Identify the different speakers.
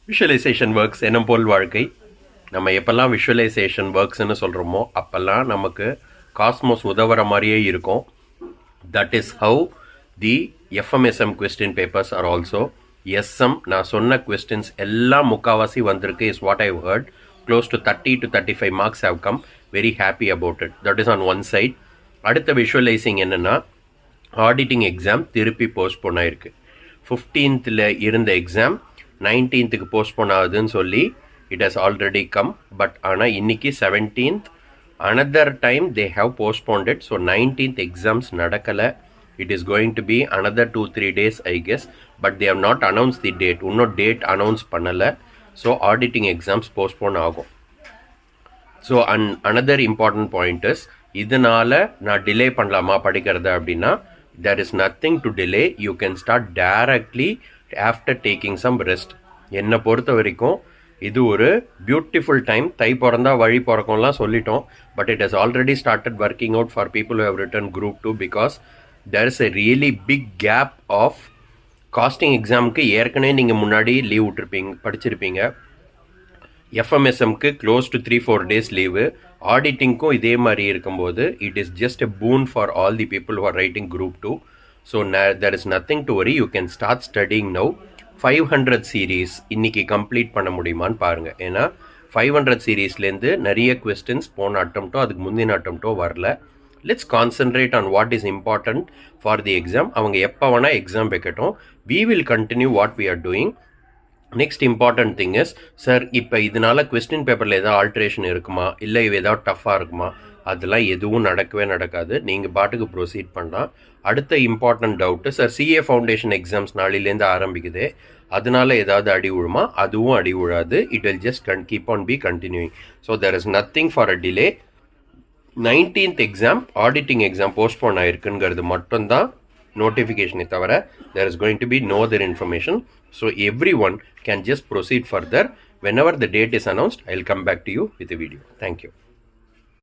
Speaker 1: Visualisation works எனும் போல் வாழ்க்கை. நம்ம எப்போல்லாம் விஷுவலைசேஷன் ஒர்க்ஸ்ன்னு சொல்கிறோமோ அப்போல்லாம் நமக்கு காஸ்மோஸ் உதவுற மாதிரியே இருக்கும். That is how the FMSM question papers are also. SM நான் சொன்ன கொஸ்டின்ஸ் எல்லாம் முக்கால்வாசி வந்திருக்கு is what I heard. Close to 30 to 35 marks have come. Very happy about it. That is on one side. அடுத்த visualising என்னென்னா, auditing exam திருப்பி postpone ஆயிருக்கு. 15th இருந்த எக்ஸாம் 19th போஸ்ட்போன் ஆகுதுன்னு சொல்லி it has already come. But ஆனால் இன்னைக்கு 17th another time they have postponed it. So 19th exams நடக்கலை. It is going to be another 2-3 days I guess, but they have not announced the date. இன்னும் date announce பண்ணலை. So auditing exams postpone ஆகும். So another important point is, இதனால் நான் delay பண்ணலாமா படிக்கிறத அப்படின்னா, there is nothing to delay. You can start directly after taking some rest. என்னை பொறுத்த வரைக்கும் இது ஒரு பியூட்டிஃபுல் டைம். தை பிறந்தா வழி பிறக்கும்லாம் சொல்லிட்டோம். But it has already started working out for people who have written group 2 because there is a really big gap of casting எக்ஸாமுக்கு. ஏற்கனவே நீங்கள் முன்னாடி லீவ் படிச்சிருப்பீங்க. எஃப்எம்எஸ்எம்க்கு க்ளோஸ் டு 3-4 days லீவு. ஆடிட்டிங்க்கும் இதே மாதிரி இருக்கும்போது it is just a boon for all the people who are writing group 2. So there is nothing to worry. You can start studying now. 500 series இன்றைக்கி கம்ப்ளீட் பண்ண முடியுமான்னு பாருங்கள். ஏன்னா 500 சீரீஸ்லேருந்து நிறைய கொஸ்டின்ஸ் போன அட்டம்ப்டோ அதுக்கு முந்தின அட்டம்ப்டோ வரல. Let's concentrate on what is important for the exam. அவங்க எப்போ வேணால் எக்ஸாம் வைக்கட்டும். We will continue what we are doing. Next important thing is, sir இப்போ இதனால் கொஸ்டின் பேப்பரில் ஏதாவது ஆல்ட்ரேஷன் இருக்குமா, இல்லை ஏதாவது டஃப்பாக இருக்குமா? அதெல்லாம் எதுவும் நடக்காது. நீங்கள் பாட்டுக்கு ப்ரொசீட் பண்ணலாம். அடுத்த important doubt, sir CA foundation exams நாளிலேருந்து ஆரம்பிக்குது, அதனால ஏதாவது அடி விழுமா? அதுவும் அடி விழாது. It will just keep on be continuing. So there is nothing for a delay. 19th exam auditing exam postpone ஆயிருக்குங்கிறது மட்டும்தான் நோட்டிஃபிகேஷனை தவிர there is going to be no other information. So everyone can just proceed further. Whenever the date is announced, I will come back to you with a video. Thank you.